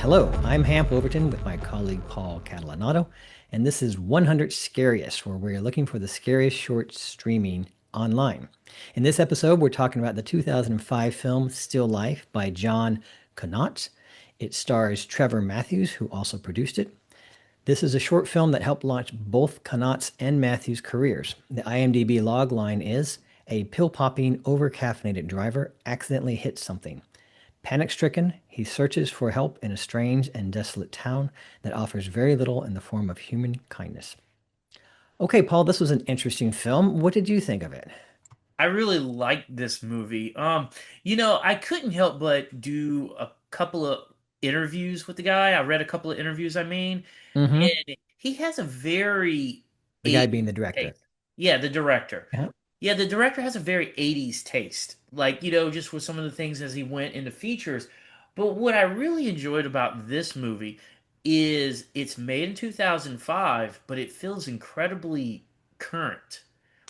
Hello, I'm Hamp Overton with my colleague Paul Catalanotto, and this is 100 Scariest, where we're looking for the scariest shorts streaming online. In this episode, we're talking about the 2005 film Still Life by John Connaught. It stars Trevor Matthews, who also produced it. This is a short film that helped launch both Connaught's and Matthews' careers. The IMDb log line is a pill popping, over caffeinated driver accidentally hits something. Panic stricken, he searches for help in a strange and desolate town that offers very little in the form of human kindness. Okay, Paul, this was an interesting film. What did you think of it? I really liked this movie. I couldn't help but do a couple of interviews with the guy. I read a couple of interviews, Mm-hmm. and he has a very The guy 80s being the director. taste. Yeah, the director. Yeah. Yeah, the director has a very 80s taste. Like, just with some of the things as he went into features. But what I really enjoyed about this movie is it's made in 2005, but it feels incredibly current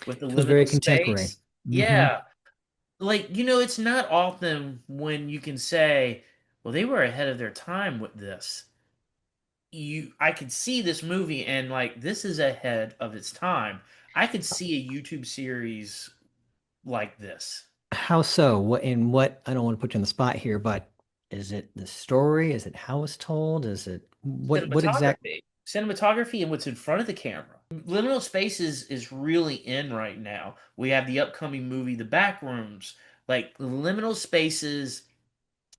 with the Feels very liminal contemporary. space. Mm-hmm. Yeah. Like, it's not often when you can say, well, they were ahead of their time with this. I could see this movie and like this is ahead of its time. I could see a YouTube series like this. How so? What, I don't want to put you on the spot here, but is it the story? Is it how it's told? Is it what exact Cinematography and what's in front of the camera. Liminal spaces is really in right now. We have the upcoming movie The Backrooms. Like liminal spaces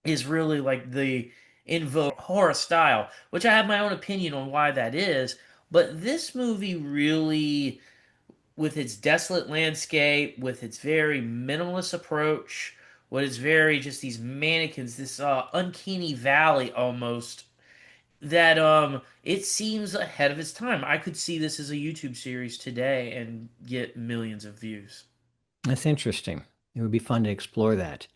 is really like the in vogue horror style, which I have my own opinion on why that is. But this movie really, with its desolate landscape, with its very minimalist approach, what is very just these mannequins, this uncanny valley almost, that it seems ahead of its time. I could see this as a YouTube series today and get millions of views. That's interesting. It would be fun to explore that.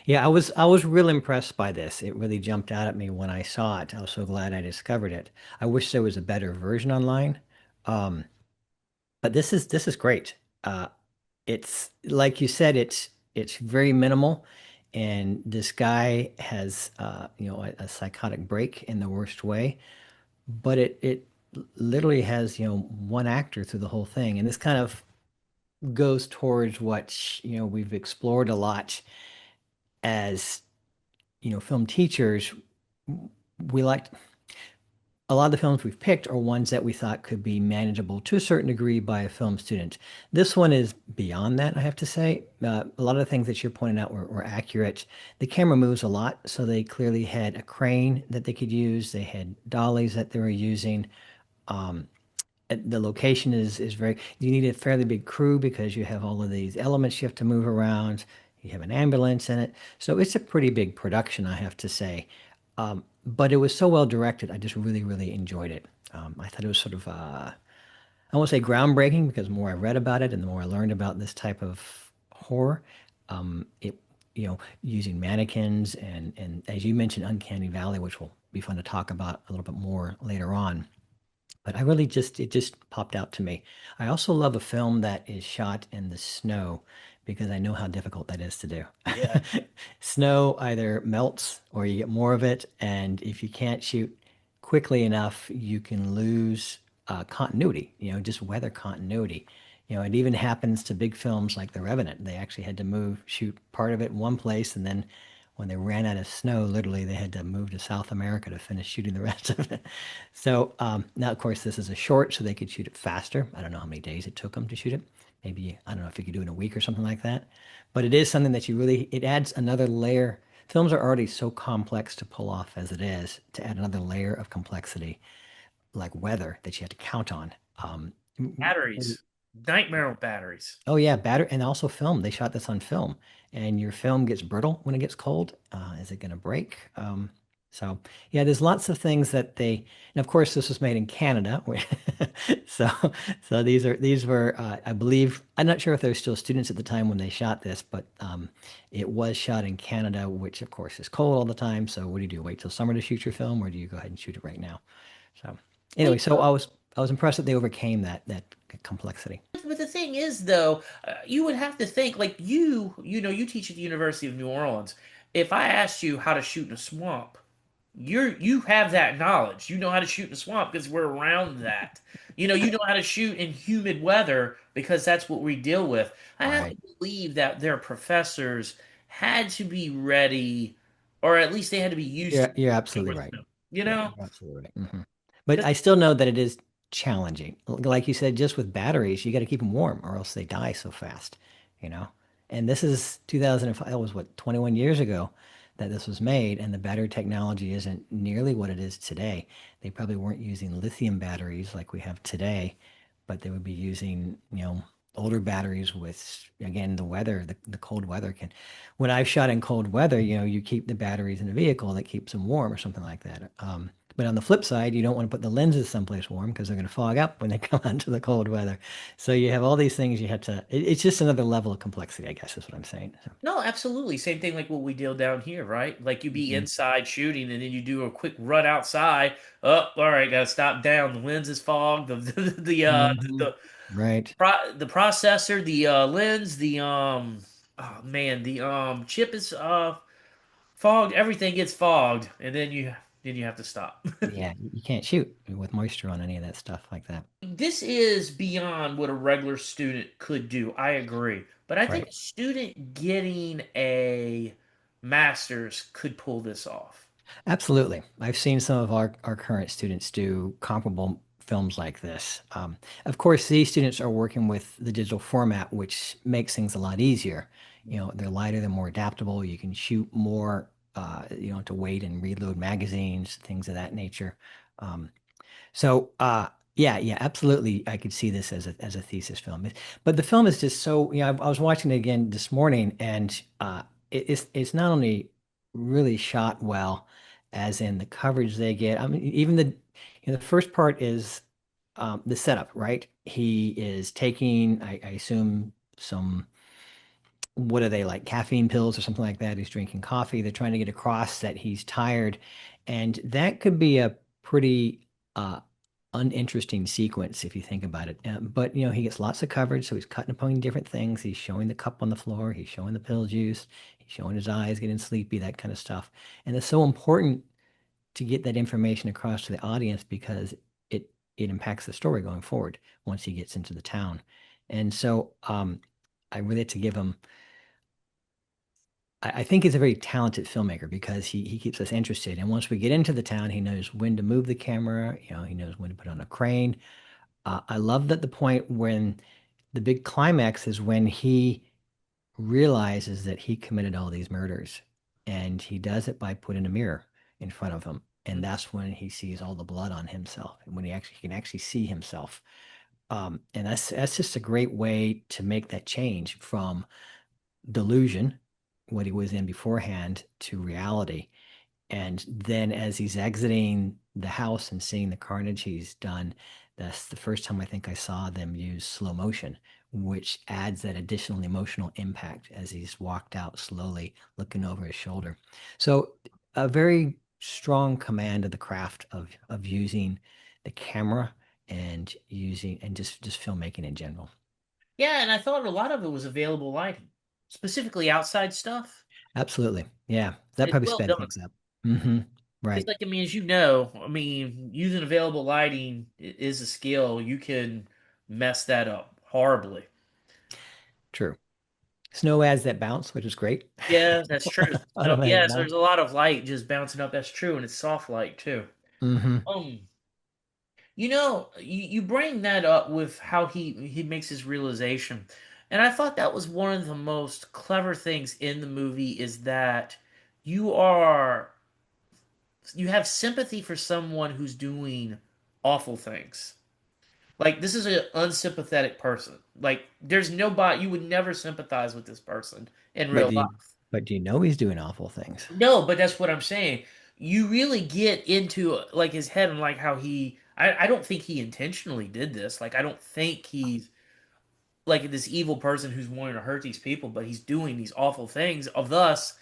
Yeah, I was really impressed by this. It really jumped out at me when I saw it. I was so glad I discovered it. I wish there was a better version online. Um, but this is great. Uh, it's like you said, it's very minimal, and this guy has a psychotic break in the worst way. But it literally has one actor through the whole thing, and this kind of goes towards what we've explored a lot as film teachers. We like a lot of the films we've picked are ones that we thought could be manageable to a certain degree by a film student. This one is beyond that, I have to say. A lot of the things that you're pointing out were accurate. The camera moves a lot, so they clearly had a crane that they could use. They had dollies that they were using. Um, the location is very, you need a fairly big crew because you have all of these elements you have to move around. You have an ambulance in it. So it's a pretty big production, I have to say. But it was so well directed. I just really, really enjoyed it. I thought it was sort of, I won't say groundbreaking because the more I read about it and the more I learned about this type of horror, it, using mannequins and as you mentioned, Uncanny Valley, which will be fun to talk about a little bit more later on. But I really just it just popped out to me. I also love a film that is shot in the snow because I know how difficult that is to do. Yeah. Snow either melts or you get more of it, and if you can't shoot quickly enough, you can lose continuity, just weather continuity. It even happens to big films like The Revenant. They actually had to shoot part of it in one place, and then when they ran out of snow, literally they had to move to South America to finish shooting the rest of it. So now, of course, this is a short, so they could shoot it faster. I don't know how many days it took them to shoot it. Maybe, I don't know if you could do it in a week or something like that. But it is something that it adds another layer. Films are already so complex to pull off as it is, to add another layer of complexity, like weather that you have to count on. Batteries. Nightmare on batteries. Oh yeah, batter and also film. They shot this on film, and your film gets brittle when it gets cold. Is it going to break? So yeah, there's lots of things that and of course this was made in Canada. So so these were I believe I'm not sure if there were still students at the time when they shot this, but it was shot in Canada, which of course is cold all the time. So what do you do? Wait till summer to shoot your film, or do you go ahead and shoot it right now? So Well, anyway, so I was impressed that they overcame that complexity. but the thing is, though, you would have to think like you teach at the University of New Orleans. If I asked you how to shoot in a swamp, you have that knowledge. You know how to shoot in the swamp because we're around that. You know how to shoot in humid weather because that's what we deal with. I have to Right. believe that their professors had to be ready, or at least they had to be used to You're working absolutely with right. them. You Yeah, know, you're absolutely right. But I still know that it is challenging. Like you said, just with batteries, you got to keep them warm or else they die so fast, you know? And this is 2005, that was what, 21 years ago that this was made, and the battery technology isn't nearly what it is today. They probably weren't using lithium batteries like we have today, but they would be using, older batteries with, again, the weather, the cold weather can. When I've shot in cold weather, you keep the batteries in the vehicle that keeps them warm or something like that. But on the flip side, you don't want to put the lenses someplace warm because they're going to fog up when they come out into the cold weather. So you have all these things you have to, it's just another level of complexity, I guess is what I'm saying. So, no, absolutely. Same thing like what we deal down here, right? Like you be mhm. inside shooting and then you do a quick run outside. Oh, all right, gotta stop down. The lens is fogged. Mhm. Right. The processor, the lens, the oh man, the chip is fogged. Everything gets fogged, and then you have to stop. Yeah, you can't shoot with moisture on any of that stuff like that. This is beyond what a regular student could do. I agree. But I think Right. a student getting a master's could pull this off. Absolutely. I've seen some of our current students do comparable films like this. Of course, these students are working with the digital format, which makes things a lot easier. They're lighter, they're more adaptable. You can shoot more, you don't have to wait and reload magazines, things of that nature. Um, so, yeah, yeah, absolutely. I could see this as a thesis film. But the film is just so, I was watching it again this morning, and it's not only really shot well, as in the coverage they get. I mean, even the first part is the setup, right? He is taking, I assume, some, what are they, like caffeine pills or something like that. He's drinking coffee. They're trying to get across that he's tired, and that could be a pretty uh, uninteresting sequence if you think about it. But he gets lots of coverage, so he's cutting and pointing different things. He's showing the cup on the floor. He's showing the pill juice. He's showing his eyes getting sleepy, that kind of stuff. And it's so important to get that information across to the audience because it impacts the story going forward once he gets into the town. And so I really had to give him. I think he's a very talented filmmaker because he keeps us interested. And once we get into the town, he knows when to move the camera. He knows when to put on a crane. I love that the point when the big climax is when he realizes that he committed all these murders, and he does it by putting a mirror in front of him, and that's when he sees all the blood on himself, and when he can actually see himself. And that's just a great way to make that change from delusion, what he was in beforehand, to reality. And then as he's exiting the house and seeing the carnage he's done, that's the first time I think I saw them use slow motion, which adds that additional emotional impact as he's walked out slowly, looking over his shoulder. So a very strong command of the craft of using the camera and using and just filmmaking in general. Yeah, and I thought a lot of it was available lighting, specifically outside stuff. Absolutely. Yeah. That It's probably well sped done. things up. Hmm. Because, Right. like, I mean, as you know, I mean, using available lighting is a skill. You can mess that up horribly. True. Snow adds that bounce, which is great. Yeah, that's true. So, Automatic yeah, so bounce. there's a lot of light just bouncing up. That's true, and it's soft light too. Hmm. Um, you bring that up with how he makes his realization, and I thought that was one of the most clever things in the movie is that you are you have sympathy for someone who's doing awful things. Like this is an unsympathetic person. Like there's nobody you would never sympathize with this person in But real do you, life. but do you know he's doing awful things? No, but that's what I'm saying. You really get into like his head and like how I don't think he intentionally did this. Like I don't think he's like this evil person who's wanting to hurt these people, but he's doing these awful things. Of thus,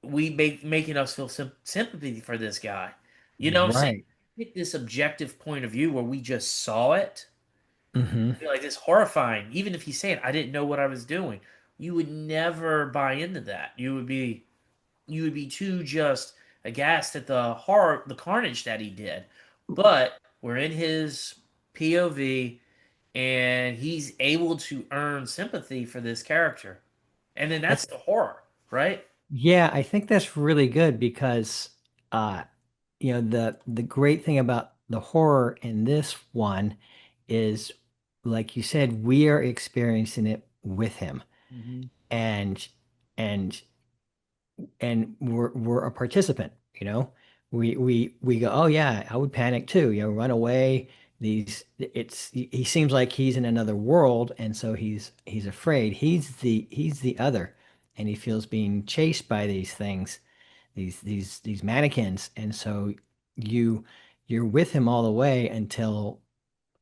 we making us feel sympathy for this guy. You know what I'm saying? Right. Take this objective point of view where we just saw it. Hmm. Like it's horrifying. Even if he's saying, "I didn't know what I was doing," you would never buy into that. You would be too just. aghast at the horror, the carnage that he did. But we're in his POV, and he's able to earn sympathy for this character. And then I that's the horror, right? Yeah, I think that's really good because uh the great thing about the horror in this one is like you said, we are experiencing it with him. Hmm. And and we're a participant, you know. We go, oh yeah, I would panic too, run away. He seems like he's in another world, and so he's afraid. He's the other, and he feels being chased by these things, these mannequins, and so you you're with him all the way until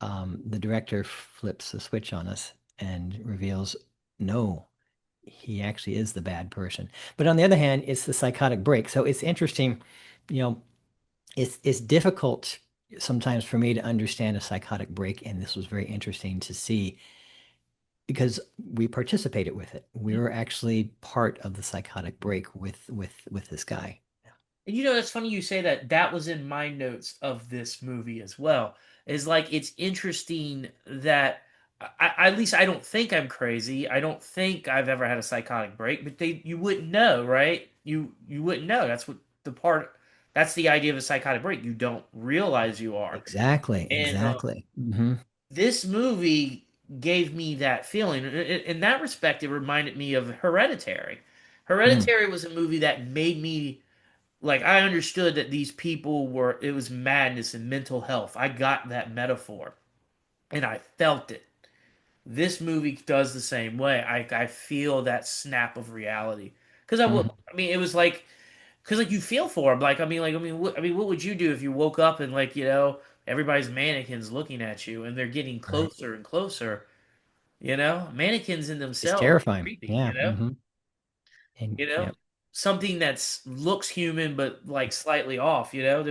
the director flips the switch on us and reveals no, he actually is the bad person. But on the other hand, it's the psychotic break. So it's interesting, you know, it's difficult sometimes for me to understand a psychotic break, and this was very interesting to see because we participated with it. We were actually part of the psychotic break with this guy. And that's funny you say that. That was in my notes of this movie as well. Is like it's interesting that at least I don't think I'm crazy. I don't think I've ever had a psychotic break, but you wouldn't know, right? You wouldn't know. That's what the part. That's the idea of a psychotic break. You don't realize you are. Exactly, And exactly. this movie gave me that feeling. In that respect, it reminded me of Hereditary. Mm. Hereditary was a movie that made me like I understood that these people were it was madness and mental health. I got that metaphor and I felt it. This movie does the same way. I feel that snap of reality because Mhm. I mean it was like because like you feel for him. Like what would you do if you woke up and like everybody's mannequins looking at you and they're getting Right. closer and closer. Mannequins in It's themselves are terrifying. creepy. Yeah. And You know, yeah. something that's looks human but like slightly off. They're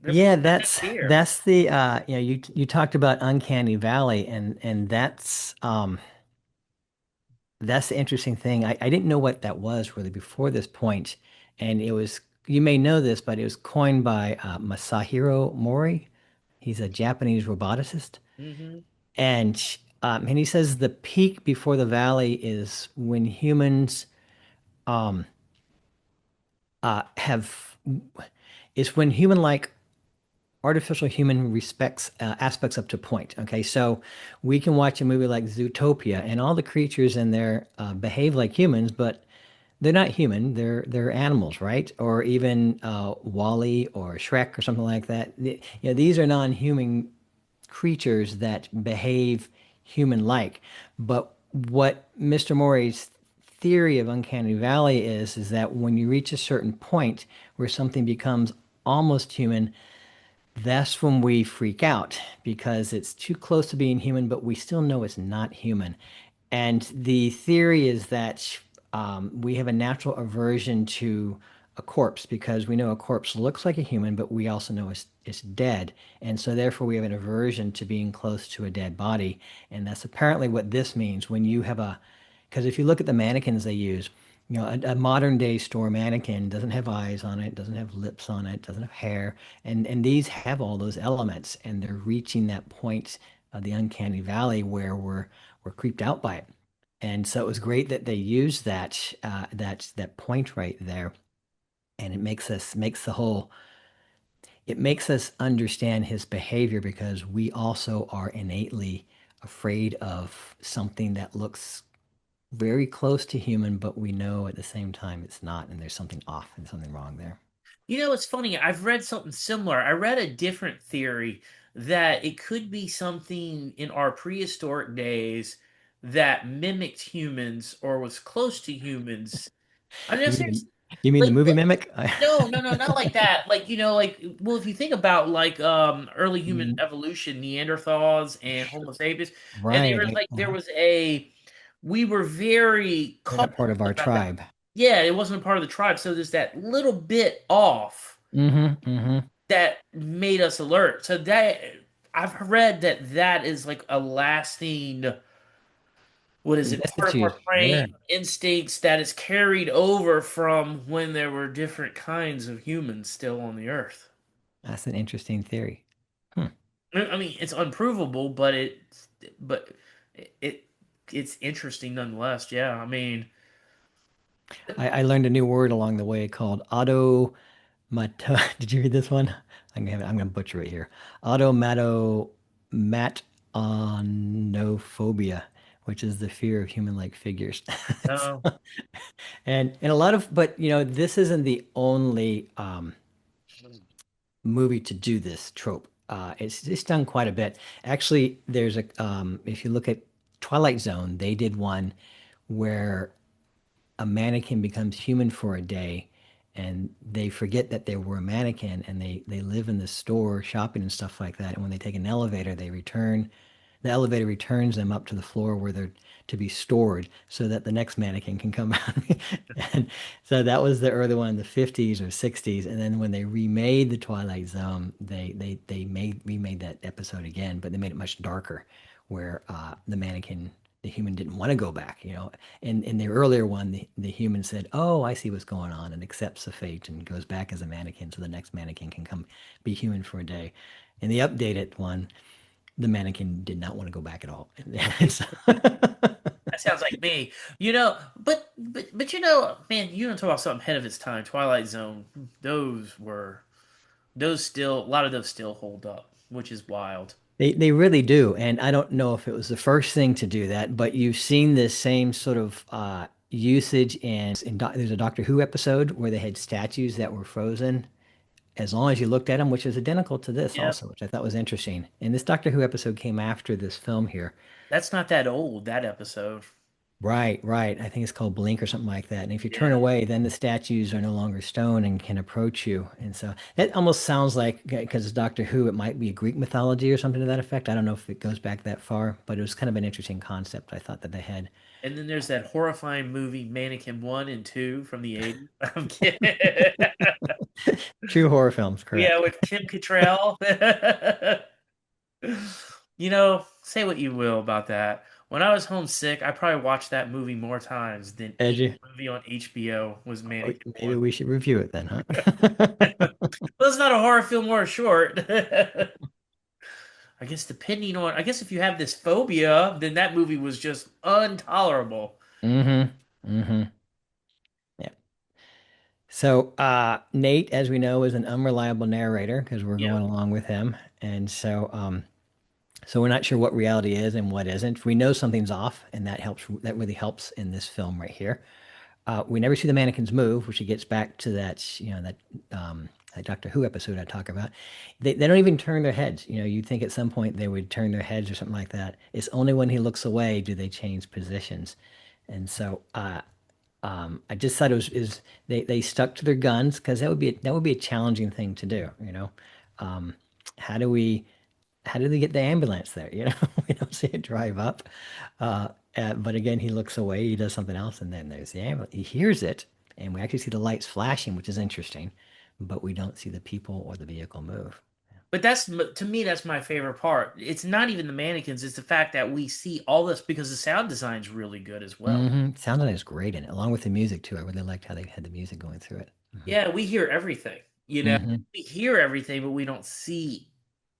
Yeah, that that's fear. that's the you talked about uncanny valley, and that's the interesting thing. I didn't know what that was really before this point, and it was, you may know this, but it was coined by Masahiro Mori. He's a Japanese roboticist, Hmm. and he says the peak before the valley is when humans um have is when human-like artificial human respects aspects up to a point. Okay, so we can watch a movie like Zootopia, and all the creatures in there behave like humans, but they're not human. They're animals, right? Or even Wall-E or Shrek or something like that. These are non-human creatures that behave human-like. But what Mr. Mori's theory of uncanny valley is that when you reach a certain point where something becomes almost human, that's when we freak out because it's too close to being human, but we still know it's not human. And the theory is that we have a natural aversion to a corpse because we know a corpse looks like a human, but we also know it's dead. And so therefore we have an aversion to being close to a dead body. And that's apparently what this means when you have because if you look at the mannequins they use, a modern day store mannequin doesn't have eyes on it, doesn't have lips on it, doesn't have hair, and these have all those elements, and they're reaching that point of the uncanny valley where we're creeped out by it. And so it was great that they used that point right there, and it makes us understand his behavior because we also are innately afraid of something that looks very close to human, but we know at the same time it's not, and there's something off and something wrong there. It's funny. I've read something similar. I read a different theory that it could be something in our prehistoric days that mimicked humans or was close to humans. I mean, You seriously, mean you mean the like movie Mimic? no, no, no, not like that. Like, well, if you think about like early human Mm, evolution, Neanderthals and Homo sapiens, and right. there was a we were very They're not part cautious of our about that. tribe. Yeah, it wasn't a part of the tribe, so there's that little bit off Hmm. that made us alert. So that I've read that is like a lasting what is The it, part of our Destitute. Yeah, brain instincts that is carried over from when there were different kinds of humans still on the earth. that's an interesting theory. Hmm. I mean, it's unprovable, but but it it's interesting nonetheless. Yeah, I mean, I learned a new word along the way called automato. Did you read this one? I'm gonna butcher it here. Automatonophobia, which is the fear of human-like figures. no, And a lot of, but this isn't the only movie to do this trope. It's done quite a bit. Actually, there's a if you look at Twilight Zone, they did one where a mannequin becomes human for a day and they forget that they were a mannequin and they live in the store shopping and stuff like that. And when they take an elevator, the elevator returns them up to the floor where they're to be stored so that the next mannequin can come out. And so that was the early one in the 50s or 60s. And then when they remade the Twilight Zone, they remade that episode again, but they made it much darker, where the human didn't want to go back. In the earlier one, the human said, "Oh, I see what's going on," and accepts the fate and goes back as a mannequin, so the next mannequin can come be human for a day. In the updated one, the mannequin did not want to go back at all. So- that sounds like me. But man, you don't talk about something ahead of its time. Twilight Zone, those still a lot of those still hold up, which is wild. they really do, and I don't know if it was the first thing to do that, but you've seen this same sort of usage there's a Doctor Who episode where they had statues that were frozen as long as you looked at them, which is identical to this Yeah, also, which I thought was interesting. And this Doctor Who episode came after this film here. that's not that old, that episode. Right, right. I think it's called Blink or something like that. And if you turn Yeah. away, then the statues are no longer stone and can approach you. And so that almost sounds like, because it's Doctor Who, it might be a Greek mythology or something to that effect. I don't know if it goes back that far, but it was kind of an interesting concept I thought that they had. And then there's that horrifying movie Mannequin 1 and 2 from the 80s. I'm kidding. True horror films, Yeah, correct. with Kim Cattrall. Say what you will about that. When I was homesick, I probably watched that movie more times than any Edgy. movie on HBO was Oh, Mannequin maybe 1. we should review it then, huh? Well, it's not a horror film or a short. I guess if you have this phobia, then that movie was just intolerable. Mm-hmm. Mm-hmm. Yeah. So Nate, as we know, is an unreliable narrator because we're Yeah. going along with him. And so we're not sure what reality is and what isn't. We know something's off, and that helps. That really helps in this film right here. We never see the mannequins move, which gets back to that Doctor Who episode I talk about. They don't even turn their heads. You'd think at some point they would turn their heads or something like that. It's only when he looks away do they change positions. And so I just thought it was is they stuck to their guns because that would be a challenging thing to do. Um, how do we? How did they get the ambulance there? We don't see it drive up. But again, he looks away, he does something else, and then there's the ambulance. He hears it, and we actually see the lights flashing, which is interesting, but we don't see the people or the vehicle move. But to me, that's my favorite part. It's not even the mannequins, it's the fact that we see all this because the sound design's really good as well. Sound design is great in it, along with the music too. I really liked how they had the music going through it. Yeah, we hear everything. Hmm. We hear everything, but we don't see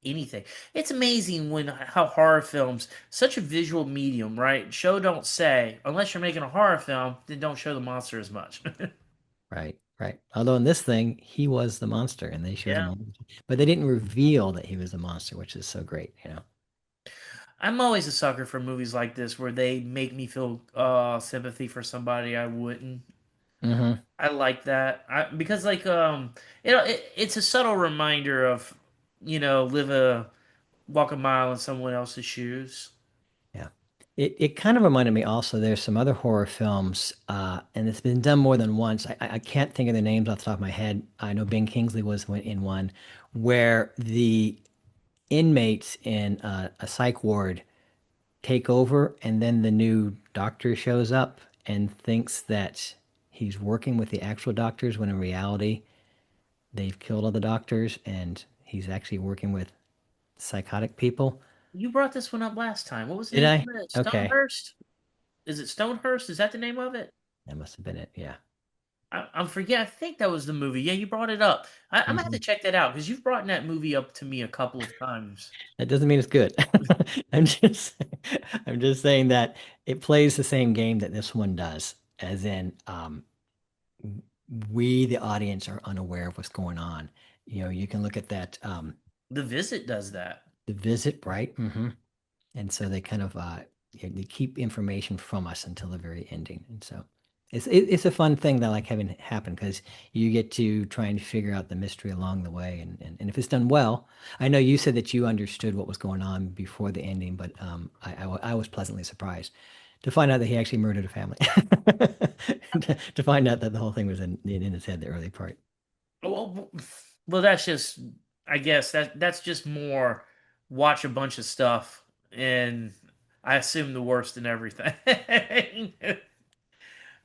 anything. It's amazing when how horror films, such a visual medium, right? Show don't say, unless you're making a horror film, then don't show the monster as much. Right, right. Although in this thing, he was the monster, and they showed him, Yeah. but they didn't reveal that he was the monster, which is so great. I'm always a sucker for movies like this where they make me feel sympathy for somebody I wouldn't. Hmm. I like that. Because it's a subtle reminder of, live a walk a mile in someone else's shoes. Yeah. It kind of reminded me also, there's some other horror films, and it's been done more than once. I can't think of the names off the top of my head. I know Ben Kingsley was in one where the inmates in a psych ward take over, and then the new doctor shows up and thinks that he's working with the actual doctors when in reality they've killed all the doctors and he's actually working with psychotic people. You brought this one up last time. What was the Did name I? of it? Okay. Stonehurst? is it Stonehurst? Is that the name of it? That must have been it. Yeah. I'm forget. I think that was the movie. Yeah, you brought it up. I'm gonna have to Mhm. check that out because you've brought that movie up to me a couple of times. That doesn't mean it's good. I'm just I'm just saying that it plays the same game that this one does, as in we, the audience, are unaware of what's going on. You know, you can look at that The Visit does that. the visit, right? And so they kind of yeah, they keep information from us until the very ending. And so it's a fun thing that I like having it happen because you get to try and figure out the mystery along the way. And if it's done well, I know you said that you understood what was going on before the ending, but I was pleasantly surprised to find out that he actually murdered a family. To find out that the whole thing was in his head, the early part. Well, well, that's just. I guess that's just more watch a bunch of stuff and I assume the worst in everything.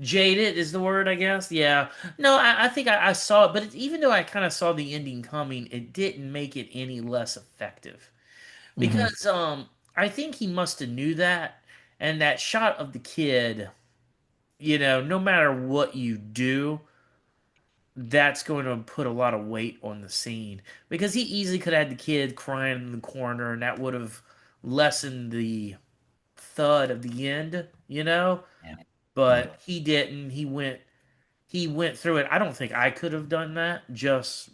Jaded is the word, I guess. Yeah. No, I think I saw it, but even though I kind of saw the ending coming, it didn't make it any less effective Hmm. because I think he must have knew that, and that shot of the kid, no matter what you do, that's going to put a lot of weight on the scene because he easily could have had the kid crying in the corner, and that would have lessened the thud of the end. Yeah. Yeah. But he didn't. He went through it. I don't think I could have done that. Just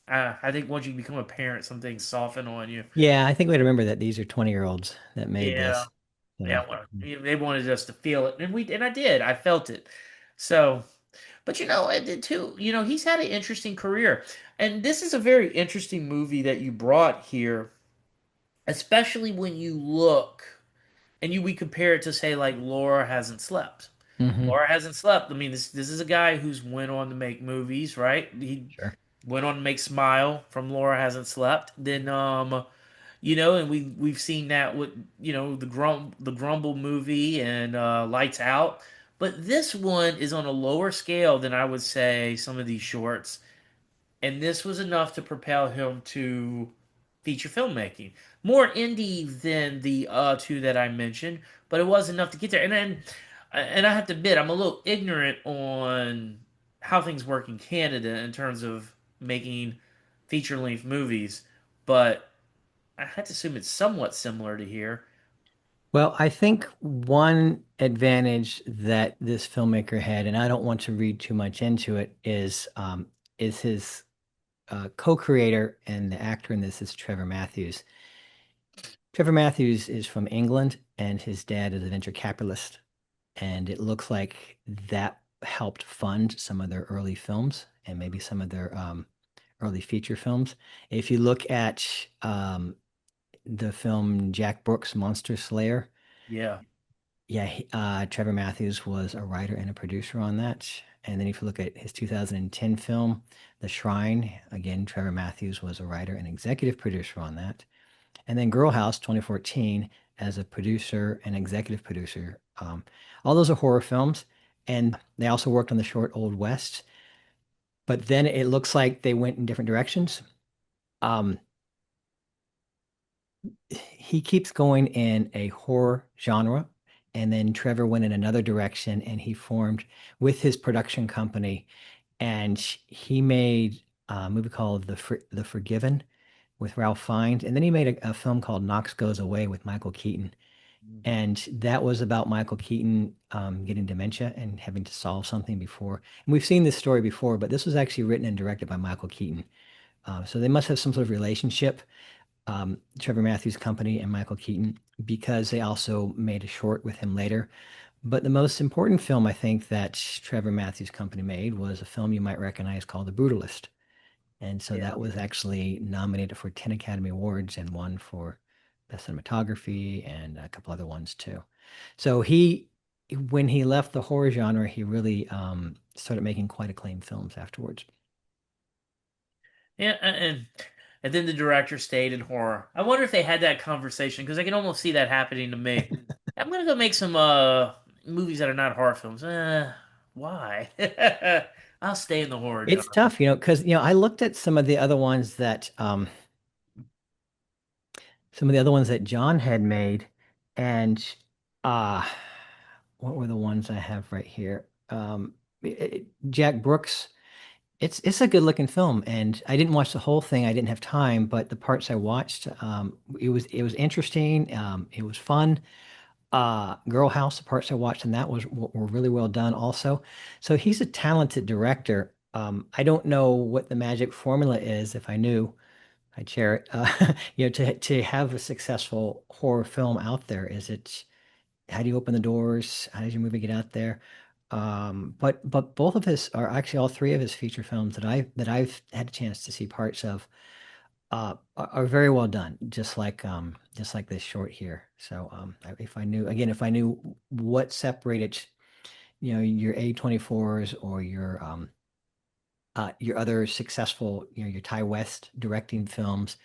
I think once you become a parent, some things soften on you. Yeah, I think we had to remember that these are 20-year-olds that made Yeah, this. So, yeah. They wanted us to feel it, and I did. I felt it. So, but I did too. He's had an interesting career, and this is a very interesting movie that you brought here, especially when you look and we compare it to say like Laura Hasn't Slept. hmm. Laura Hasn't Slept. I mean, this is a guy who's went on to make movies, right? He Sure. went on to make Smile from Laura Hasn't Slept. Then and we've seen that with the Grumble movie and Lights Out. But this one is on a lower scale than I would say some of these shorts, and this was enough to propel him to feature filmmaking. More indie than the two that I mentioned, but it was enough to get there. And I have to admit, I'm a little ignorant on how things work in Canada in terms of making feature length movies, but I had to assume it's somewhat similar to here. Well, I think one advantage that this filmmaker had, and I don't want to read too much into it, is his co-creator and the actor in this is Trevor Matthews. Trevor Matthews is from England, and his dad is a venture capitalist, and it looks like that helped fund some of their early films and maybe some of their early feature films. If you look at the film Jack Brooks' Monster Slayer. Yeah, Yeah, Trevor Matthews was a writer and a producer on that. And then if you look at his 2010 film, The Shrine, again, Trevor Matthews was a writer and executive producer on that. And then Girl House 2014 as a producer and executive producer. All those are horror films. And they also worked on the short Old West. But then it looks like they went in different directions. Um, he keeps going in a horror genre. And then Trevor went in another direction and he formed with his production company. And he made a movie called The Forgiven with Ralph Fiennes. And then he made a film called Knox Goes Away with Michael Keaton. And that was about Michael Keaton getting dementia and having to solve something before. And we've seen this story before, but this was actually written and directed by Michael Keaton. So they must have some sort of relationship, Trevor Matthews' company and Michael Keaton, because they also made a short with him later. But the most important film I think that Trevor Matthews' company made was a film you might recognize called The Brutalist. And so yeah. that was actually nominated for 10 Academy Awards and won for Best Cinematography and a couple other ones too. So when he left the horror genre, he really started making quite acclaimed films afterwards. Yeah, and then the director stayed in horror. I wonder if they had that conversation because I can almost see that happening to me. I'm gonna go make some movies that are not horror films. Why? I'll stay in the horror It's genre. tough, because I looked at some of the other ones that John had made, and uh what were the ones I have right here? Jack Brooks. It's a good looking film, and I didn't watch the whole thing. I didn't have time, but the parts I watched, it was interesting. It was fun. Girl House, the parts I watched, and that were really well done also. So he's a talented director. I don't know what the magic formula is. If I knew, I'd share it. To have a successful horror film out there, is it how do you open the doors? How does your movie get out there? But both of his, or actually all three of his feature films that I've had a chance to see parts of, are very well done, just like this short here. So if I knew again, if I knew what separated, your A24s or your other successful, your Ty West directing films,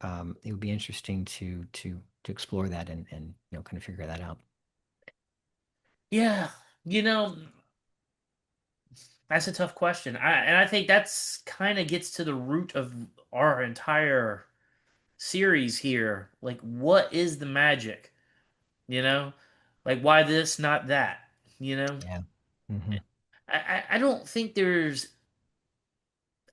it would be interesting to explore that and kind of figure that out. Yeah, you know, that's a tough question. I think that's kind of gets to the root of our entire series here. Like, what is the magic? You know, like why this, not that? You know, Yeah. Hmm. I don't think there's.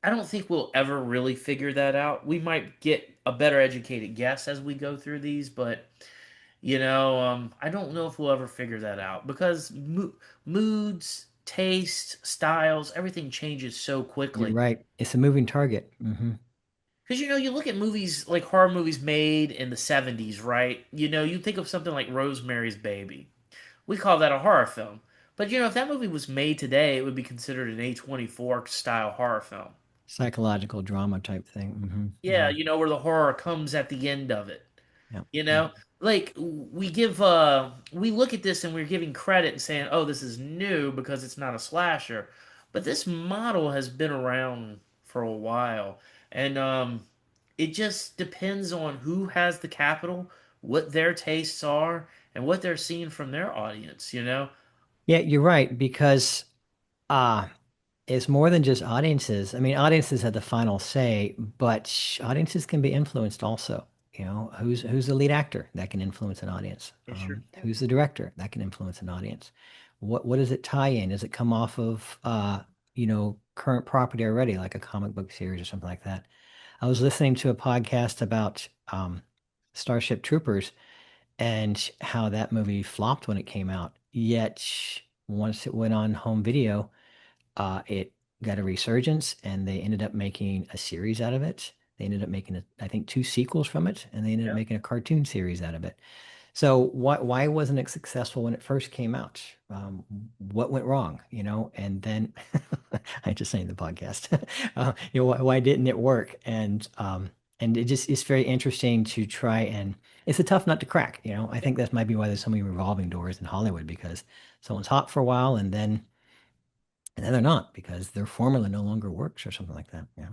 I don't think we'll ever really figure that out. We might get a better educated guess as we go through these, but I don't know if we'll ever figure that out because moods, taste, styles, everything changes so You're quickly. right. It's a moving target. Because you look at movies like horror movies made in the 70s, right? You think of something like Rosemary's Baby. We call that a horror film. But if that movie was made today, it would be considered an A24 style horror film. Psychological drama type thing. Yeah, Yeah. where the horror comes at the end of it. Yeah. You Yeah. know, like we look at this and we're giving credit and saying, "Oh, this is new because it's not a slasher." But this model has been around for a while, and it just depends on who has the capital, what their tastes are, and what they're seeing from their audience. Yeah, you're right because uh it's more than just audiences. I mean, audiences have the final say, but audiences can be influenced also. Who's the lead actor that can influence an audience? It sure can. Who's the director that can influence an audience? What does it tie in? Does it come off of current property already, like a comic book series or something like that? I was listening to a podcast about Starship Troopers and how that movie flopped when it came out. Yet once it went on home video, it got a resurgence, and they ended up making a series out of it. They ended up making, I think, two sequels from it, and they ended up Yeah. making a cartoon series out of it. So why wasn't it successful when it first came out? What went wrong? And then I just saying the podcast. Why didn't it work? And it's very interesting to try, and it's a tough nut to crack. I think that might be why there's so many revolving doors in Hollywood, because someone's hot for a while and then they're not, because their formula no longer works or something like that. Yeah.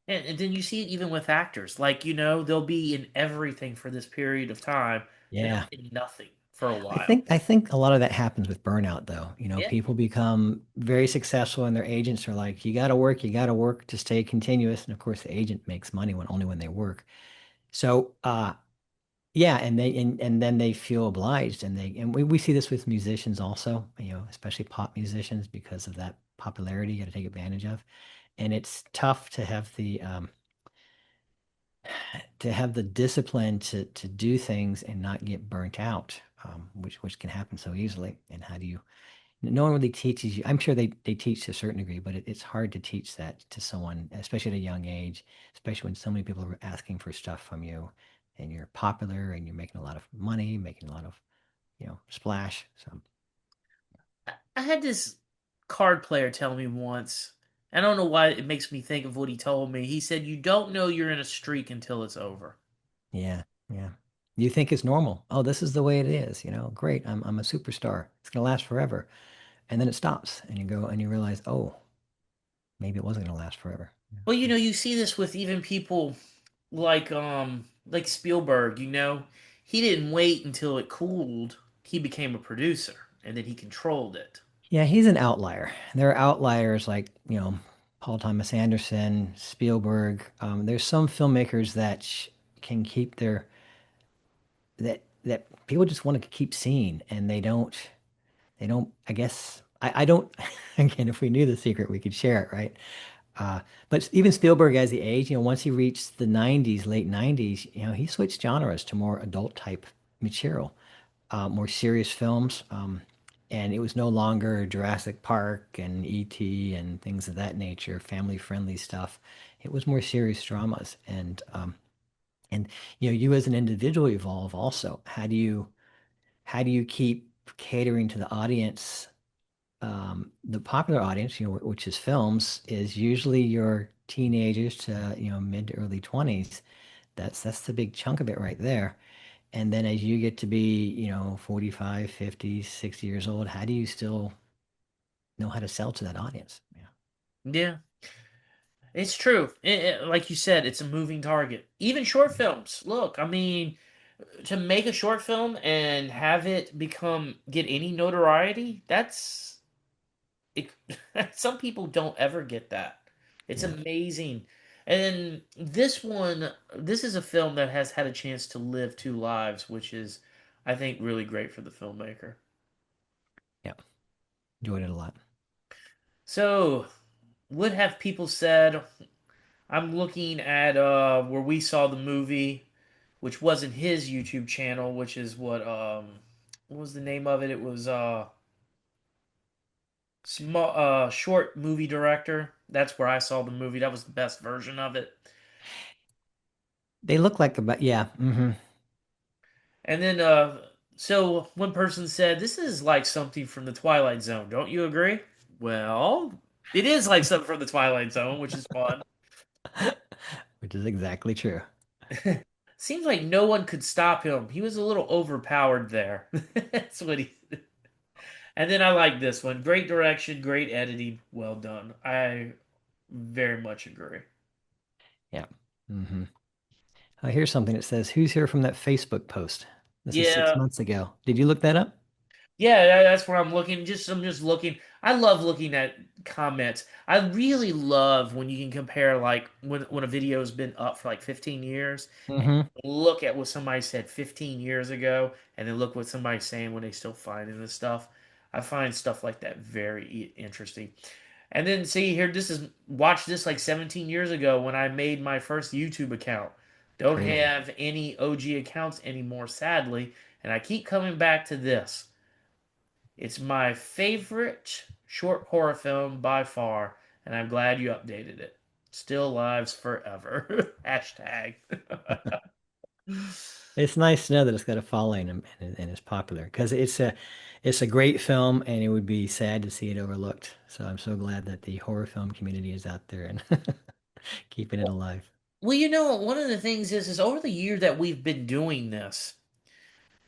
And then you see it even with actors. Like, they'll be in everything for this period of time and Yeah. in nothing for a I while. think I think a lot of that happens with burnout though. Yeah, People become very successful and their agents are like, you got to work to stay continuous. And of course the agent makes money only when they work. So yeah, and then they feel obliged, and we see this with musicians also, especially pop musicians, because of that popularity you got to take advantage of. And it's tough to have the discipline to do things and not get burnt out, which can happen so easily. And how do you? No one really teaches you. I'm sure they teach to a certain degree, but it's hard to teach that to someone, especially at a young age, especially when so many people are asking for stuff from you, and you're popular and you're making a lot of money, making a lot of splash. So I had this card player tell me once. I don't know why it makes me think of what he told me. He said, "You don't know you're in a streak until it's over." yeah, yeah. You think it's normal. Oh, this is the way it is. Great. I'm a superstar. It's gonna last forever, and then it stops, and you go and you realize, oh, maybe it wasn't gonna last forever. Well, you see this with even people like Spielberg, He didn't wait until it cooled. He became a producer and then he controlled it. Yeah, he's an outlier. There are outliers like, Paul Thomas Anderson, Spielberg. There's some filmmakers that can keep that people just want to keep seeing, and they they don't, I guess, I don't, again, if we knew the secret, we could share it, right? But even Spielberg, as he aged, once he reached the 90s, late 90s, he switched genres to more adult type material, more serious films. And it was no longer Jurassic Park and E.T. and things of that nature, family friendly stuff. It was more serious dramas. And you as an individual evolve also. How do you keep catering to the audience? The popular audience, which is films, is usually your teenagers to, mid to early 20s. That's the big chunk of it right there. And then as you get to be, 45, 50, 60 years old, how do you still know how to sell to that audience? Yeah. Yeah, it's true. Like you said, it's a moving target. Even short films. Look, I mean, to make a short film and have it get any notoriety, it, some people don't ever get that. It's Yeah. amazing. And this is a film that has had a chance to live two lives, which is, I think, really great for the filmmaker. Yeah. Enjoyed it a lot. So, what have people said? I'm looking at where we saw the movie, which wasn't his YouTube channel, which is what was the name of it? It was small short movie director. That's where I saw the movie. That was the best version of it. They look like about, yeah. And then so one person said this is like something from the Twilight Zone. Don't you agree? Well, it is like something from the Twilight Zone, which is fun. Which is exactly true. Seems like no one could stop him. He was a little overpowered there. That's what he. And then I like this one. Great direction, great editing, well done. I very much agree. Yeah. hmm Here's something that says, "Who's here from that Facebook post?" This is six Yeah, months ago. Did you look that up? yeah, that's where I'm looking. I'm just looking. I love looking at comments. I really love when you can compare like when a video has been up for like 15 years and hmm look at what somebody said 15 years ago and then look what somebody's saying when they still finding this stuff. I find stuff like that very interesting. And then see here, this is watch this like 17 years ago when I made my first YouTube account. Don't Crazy. have any OG accounts anymore, sadly, and I keep coming back to this. It's my favorite short horror film by far, and I'm glad you updated it. Still lives forever. Hashtag. It's nice to know that it's got a following and it's popular because it's a great film and it would be sad to see it overlooked. So I'm so glad that the horror film community is out there and keeping it alive. Well, one of the things is over the year that we've been doing this,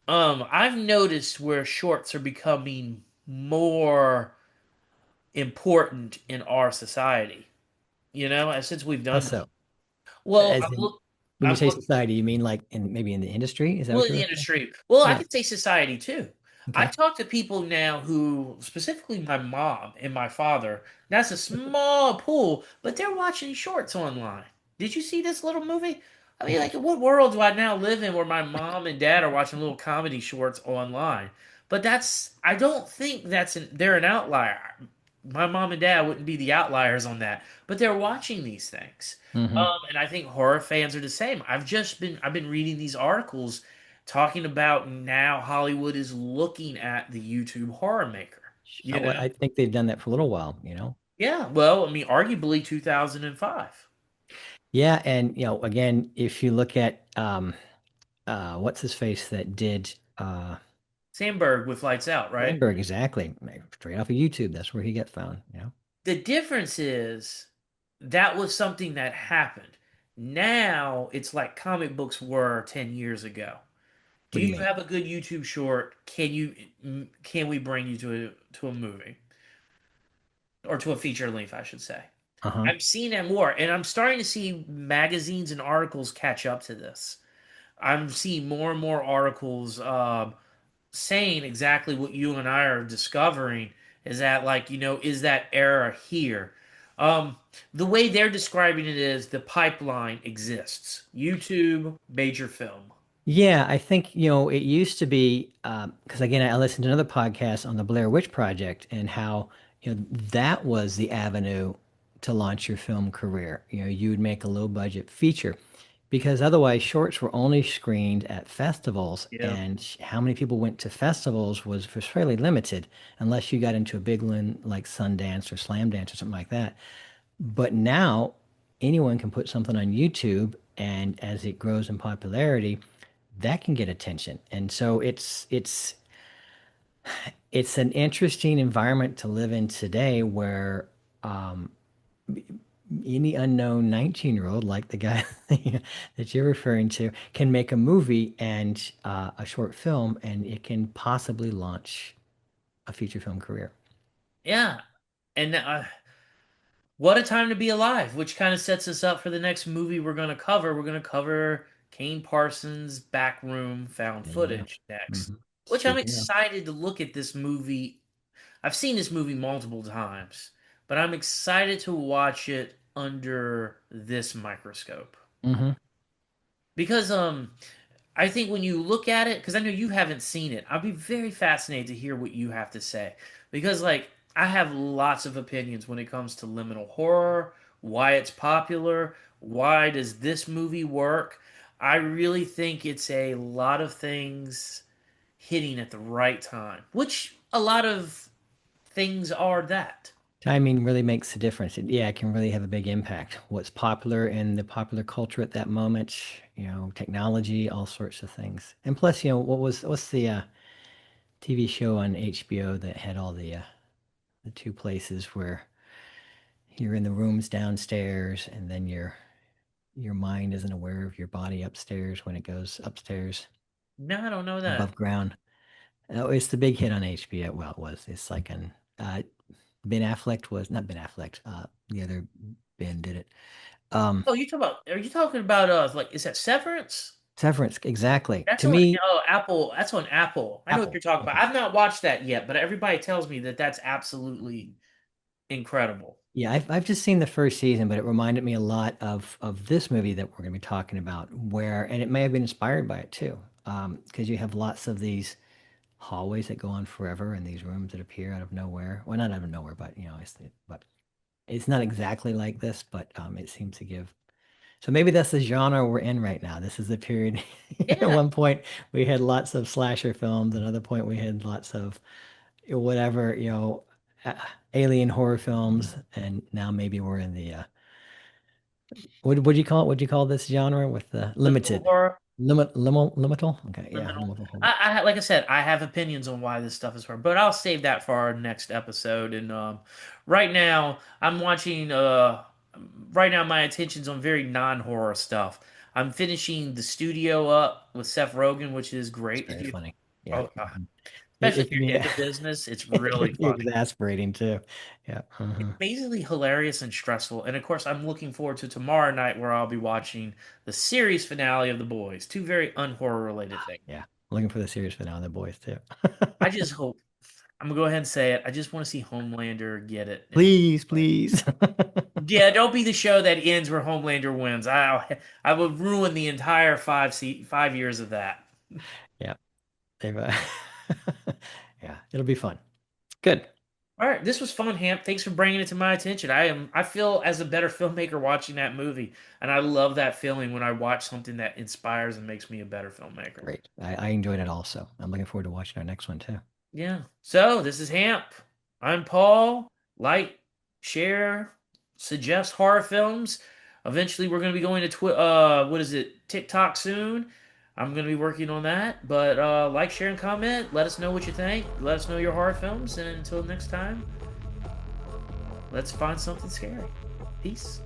I've noticed where shorts are becoming more important in our society. Since we've How done this. so? Well, As in, when you I'm say look, society, you mean like maybe in the industry? Is that well, what in you're the referring to? industry. Well, I Yeah. could say society too. I Okay. talk to people now who, specifically my mom and my father, that's a small pool, but they're watching shorts online. Did you see this little movie? I mean, like, what world do I now live in where my mom and dad are watching little comedy shorts online? But I don't think they're an outlier. My mom and dad wouldn't be the outliers on that, but they're watching these things. hmm And I think horror fans are the same. I've been reading these articles talking about now Hollywood is looking at the YouTube horror maker. You Well, know? I think they've done that for a little while. Yeah, well, I mean, arguably 2005. Yeah, and again, if you look at what's his face that did Sandberg with Lights Out, right? Sandberg exactly, straight off of YouTube, that's where he got found. The difference is that was something that happened. Now it's like comic books were 10 years ago. What Do do you you mean? have a good YouTube short? Can we bring you to a movie or to a feature length, I should say? Uh-huh. I'm seeing that more, and I'm starting to see magazines and articles catch up to this. I'm seeing more and more articles saying exactly what you and I are discovering is that, like, is that era here? Um, the way they're describing it is the pipeline exists. YouTube, major film. Yeah, I think, it used to be, because again, I listened to another podcast on the Blair Witch Project and how, that was the avenue to launch your film career. You would make a low budget feature because otherwise shorts were only screened at festivals, Yeah. and how many people went to festivals was fairly limited unless you got into a big one like Sundance or Slam Dance or something like that. But now anyone can put something on YouTube, and as it grows in popularity, that can get attention. And so it's an interesting environment to live in today where um, any unknown 19-year-old, like the guy that you're referring to, can make a movie and a short film, and it can possibly launch a feature film career. Yeah. And what a time to be alive, which kind of sets us up for the next movie we're going to cover. We're going to cover Kane Parsons' Backroom Found There you go. Footage next, Hmm. which I'm Speaking of, excited to look at this movie. I've seen this movie multiple times, but I'm excited to watch it under this microscope. hmm Because I think when you look at it, because I know you haven't seen it, I'll be very fascinated to hear what you have to say. Because, like, I have lots of opinions when it comes to liminal horror, why it's popular, why does this movie work. I really think it's a lot of things hitting at the right time, which a lot of things are that. timing really makes a difference. Yeah, it can really have a big impact. What's popular in the popular culture at that moment, technology, all sorts of things. And plus, what's the TV show on HBO that had all the two places where you're in the rooms downstairs and then your mind isn't aware of your body upstairs when it goes upstairs No, I don't know that. above ground. Oh, it's the big hit on HBO. Well, it was. It's like Ben Affleck was not Ben Affleck. The other Ben did it. Um, Oh, you talk about? Are you talking about like? Is that Severance? Severance, exactly. That's To on me, Apple. That's on Apple. I know what Apple. you're talking about. Okay. I've not watched that yet, but everybody tells me that that's absolutely incredible. Yeah, I've just seen the first season, but it reminded me a lot of this movie that we're going to be talking about, where, and it may have been inspired by it too, because you have lots of these hallways that go on forever and these rooms that appear out of nowhere. Well, not out of nowhere, but but it's not exactly like this, but it seems to give. So maybe that's the genre we're in right now. This is the period. At Yeah, one point, we had lots of slasher films. At another point, we had lots of whatever, uh, alien horror films. And now maybe we're in the what do you call it? What do you call this genre with the liminal limited horror, limital? Okay, yeah, liminal. limital horror. I like I said, I have opinions on why this stuff is horror, but I'll save that for our next episode. And right now, I'm watching. Right now, my attention's on very non-horror stuff. I'm finishing The Studio up with Seth Rogen, which is It's great. If very you, funny. Yeah. oh, Mhm. especially It if can be you're in the business, it's really it can be funny. exasperating too. Yeah. It's amazingly hilarious and stressful. And of course, I'm looking forward to tomorrow night where I'll be watching the series finale of The Boys. Two very unhorror related things. Yeah. Looking for the series finale, the boys too. I just hope, I'm gonna go ahead and say it. I just want to see Homelander get it. And Please, please. yeah, don't be the show that ends where Homelander wins. I would ruin the entire 5 years of that. Yeah. They've, yeah, it'll be fun. Good. All right, this was fun, Hamp. Thanks for bringing it to my attention. I feel as a better filmmaker watching that movie, and I love that feeling when I watch something that inspires and makes me a better filmmaker. Great. I enjoyed it also. I'm looking forward to watching our next one too. Yeah. So this is Hamp. I'm Paul. Like, share, suggest horror films. Eventually, we're going to be going to what is it, TikTok soon. I'm going to be working on that. But like, share, and comment. Let us know what you think. Let us know your horror films. And until next time, let's find something scary. Peace.